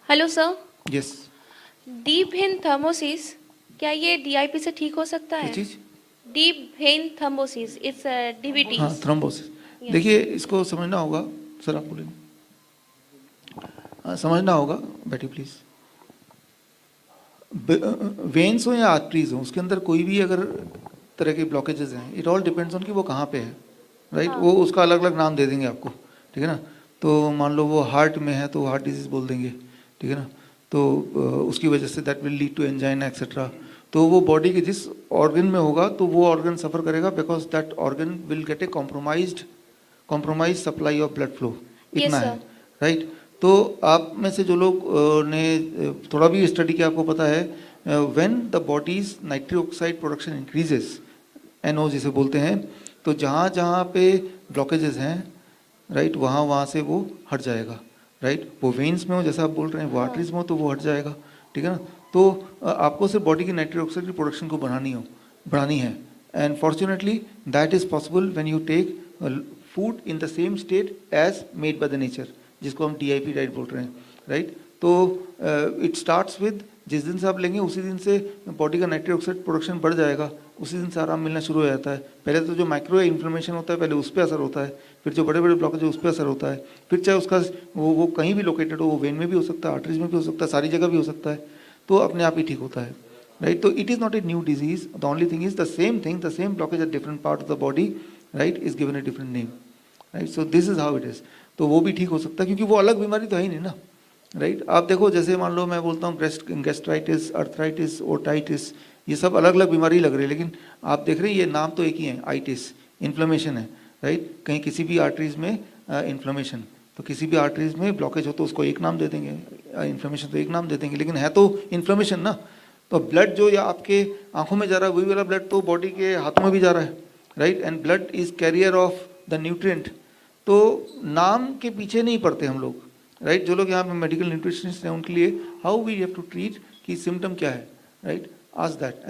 Hello sir, yes. Deep vein thrombosis, क्या ये DIP से ठीक हो सकता है? चीज deep vein thrombosis, it's DVT. हाँ, थ्रोम्बोसिस। Yes. देखिए, इसको समझना होगा। सर आप बोलेंगे। समझना होगा, बैठिए प्लीज। वेन्स हो या आर्टरीज हो, उसके अंदर कोई भी अगर तरह के ब्लॉकेजेस हैं, इट ऑल डिपेंड्स ऑन कि वो कहाँ पे है, राइट। हाँ. वो उसका अलग अलग नाम दे देंगे आपको, ठीक है ना। तो मान लो वो हार्ट में है तो हार्ट डिजीज बोल देंगे, ठीक है ना। तो उसकी वजह से that will lead to angina etcetera. तो वो बॉडी के जिस ऑर्गन में होगा तो वो ऑर्गन सफ़र करेगा, because that organ will get A compromise supply of blood flow, Yes, इतना है, sir. राइट। तो आप में से जो लोग ने थोड़ा भी स्टडी किया, आपको पता है when the bodies nitric oxide production increases, NO जिसे बोलते हैं, तो जहाँ जहाँ पे ब्लॉकेजेस हैं, राइट, वहाँ वहाँ से वो हट जाएगा, राइट। वो वेन्स में हो जैसा आप बोल रहे हैं, वो आर्टरीज में हो तो वो हट जाएगा, ठीक है ना। तो आपको सिर्फ बॉडी की नाइट्रिक ऑक्साइड की प्रोडक्शन को बढ़ानी है। And fortunately that is possible when you take food in the same state as made by the nature, जिसको हम DIP डाइट बोल रहे हैं, राइट। तो इट स्टार्ट्स विद, जिस दिन से आप लेंगे उसी दिन से बॉडी का नाइट्रिक ऑक्साइड प्रोडक्शन बढ़ जाएगा, उसी दिन से आराम मिलना शुरू हो जाता है। पहले तो जो माइक्रो इन्फ्लेमेशन होता है, पहले उस पर असर होता है, फिर जो बड़े बड़े ब्लॉकेज है उस पर असर होता है, फिर चाहे उसका वो कहीं भी लोकेटेड हो, वो वेन में भी हो सकता है, आर्टरीज में भी हो सकता है, सारी जगह भी हो सकता है, तो अपने आप ही ठीक होता है, राइट। तो it is not a new disease, the only thing is the same thing, the same blockage at different part of the body, right, is given a different name, right. So this is how it is. तो वो भी ठीक हो सकता है, क्योंकि वो अलग बीमारी तो है ही नहीं ना, राइट। आप देखो, जैसे मान लो मैं बोलता हूँ गैस्ट्राइटिस, अर्थराइटिस, ओटाइटिस, ये सब अलग अलग बीमारी लग रही है, लेकिन आप देख रहे हैं ये नाम तो एक ही है, आइटिस, इन्फ्लेमेशन है, राइट। कहीं किसी भी आर्टरीज में इन्फ्लेमेशन, तो किसी भी आर्टरीज में ब्लॉकेज हो तो उसको एक नाम दे देंगे, इन्फ्लेमेशन तो एक नाम दे देंगे, लेकिन है तो इन्फ्लेमेशन ना। तो ब्लड जो या आपके आंखों में जा रहा है, वही वाला ब्लड तो बॉडी के हाथों में भी जा रहा है, right. And blood is carrier of the nutrient. तो नाम के पीछे नहीं पड़ते हम लोग, राइट। जो लोग यहाँ पे मेडिकल न्यूट्रिशनिस्ट हैं उनके लिए how we have to treat, कि सिम्टम क्या है, right, ask that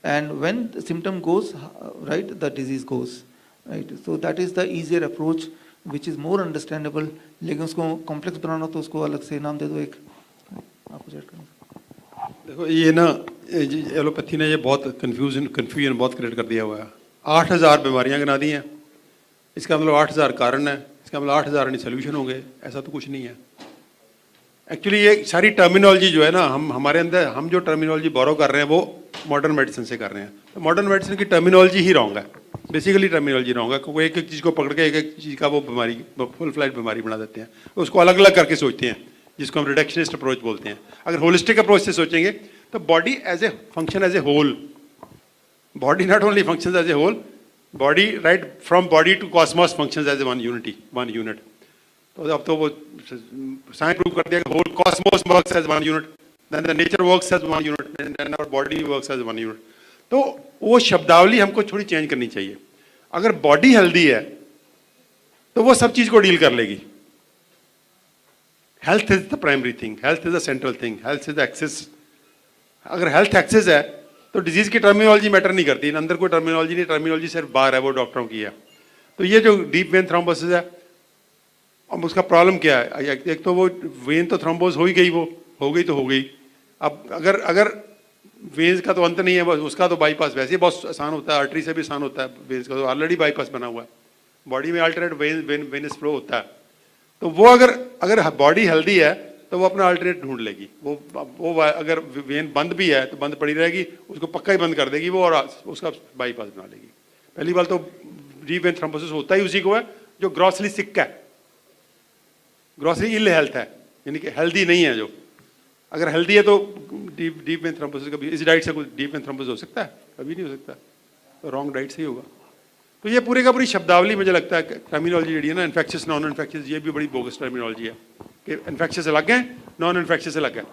and when the symptom goes, right, the disease goes, right. So that is the easier approach which is more understandable. लेकिन उसको complex बनाना तो उसको अलग से नाम दे दो एक, आपको चेक करना। देखो ये ना, एलोपैथी ने ये बहुत कन्फ्यूजन बहुत क्रिएट कर दिया हुआ है। 8000 बीमारियां गिना दी हैं, इसका मतलब 8000 कारण है, इसका मतलब 8000 नहीं सोल्यूशन होंगे, ऐसा तो कुछ नहीं है। एक्चुअली ये सारी टर्मिनोलॉजी जो है ना, हमारे अंदर हम जो टर्मिनोलॉजी बोरो कर रहे हैं वो मॉडर्न मेडिसिन से कर रहे हैं। तो मॉडर्न मेडिसिन की टर्मिनोलॉजी ही रॉन्ग है, बेसिकली टर्मिनोलॉजी रॉन्ग है, क्योंकि एक एक चीज़ को पकड़ के एक एक चीज़ का वो बीमारी फुल फ्लैज बीमारी बना देते हैं, उसको अलग अलग करके सोचते हैं, जिसको हम रिडक्शनिस्ट अप्रोच बोलते हैं। अगर होलिस्टिक अप्रोच से सोचेंगे तो body as a function as a whole, body not only function as a whole, body right from body to cosmos functions as a one unit. तो अब तो वो साइंस प्रूव कर दिया कि whole cosmos works as one unit, then the nature works as one unit, then our body works as one unit. तो वो शब्दावली हमको थोड़ी चेंज करनी चाहिए। अगर बॉडी हेल्दी है तो वो सब चीज को डील कर लेगी। Health is the primary thing, health is the central thing, health is the access. अगर हेल्थ एक्सेस है तो डिजीज की टर्मिनोलॉजी मैटर नहीं करती, अंदर कोई टर्मिनोलॉजी नहीं, टर्मिनोलॉजी सिर्फ बाहर है, वो डॉक्टरों की है। तो ये जो डीप वेन थ्रोम्बोसिस है, अब उसका प्रॉब्लम क्या है? एक तो वो वेन तो थ्रोम्बोस हो ही गई, वो हो गई तो हो गई। अब अगर वेन्स का तो अंत नहीं है, बस उसका तो बाईपास वैसे ही बहुत आसान होता है, आर्टरी से भी आसान होता है, वेन्स का तो ऑलरेडी बाईपास बना हुआ है, बॉडी में अल्टरनेट वेनस फ्लो होता है। तो वो अगर बॉडी हेल्दी है तो वो अपना अल्टरनेट ढूंढ लेगी। वो अगर वेन बंद भी है तो बंद पड़ी रहेगी, उसको पक्का ही बंद कर देगी वो, और उसका बाईपास बना लेगी। पहली बात तो डीप वेन थ्रोम्बोसिस होता ही उसी को है जो ग्रॉसली सिक है, ग्रॉसली इल हेल्थ है, यानी कि हेल्दी नहीं है। जो अगर हेल्दी है तो डीप वेन थ्रोम्बोसिस कभी इस डाइट से कुछ डीप वेन थ्रोम्बोसिस हो सकता है? कभी नहीं हो सकता, तो रॉन्ग डाइट से ही होगा। तो ये पूरी का पूरी शब्दावली मुझे लगता है टर्मिनोलॉजी जी है ना, इन्फेक्शियस नॉन इन्फेक्शियस, ये भी बड़ी बोगस टर्मिनोलॉजी है कि इन्फेक्शियस अलग है, नॉन इन्फेक्शियस अलग है,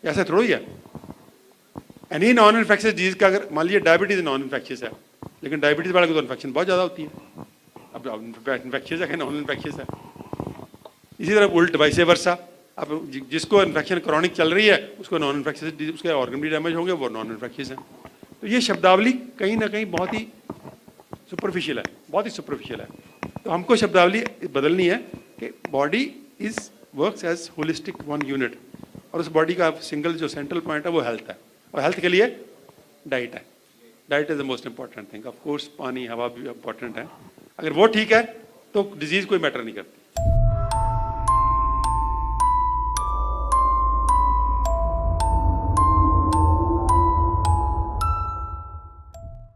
ऐसा थोड़ा ही है। एनी नॉन इन्फेक्शियस डिजीज का, अगर मान लीजिए डायबिटीज नॉन इन्फेक्शियस है, लेकिन डायबिटीज वाले को तो इन्फेक्शन बहुत ज़्यादा होती है। अब इन्फेक्शियस है नॉन इन्फेक्शियस है, इसी तरह उल्ट वाइस वर्सा। अब जिसको इन्फेक्शन क्रॉनिक चल रही है उसको नॉन इन्फेक्शियस, उसके ऑर्गन भी डैमेज होंगे, वो नॉन इन्फेक्शियस है। तो ये शब्दावली कहीं ना कहीं बहुत ही सुपरफिशियल है, बहुत ही सुपरफिशियल है। तो हमको शब्दावली बदलनी है कि body is works as holistic one unit. और उस बॉडी का सिंगल जो सेंट्रल पॉइंट है वो हेल्थ है, और हेल्थ के लिए डाइट है। Diet is the most important thing. Of course पानी हवा भी इंपॉर्टेंट है। अगर वो ठीक है तो डिजीज कोई मैटर नहीं करती।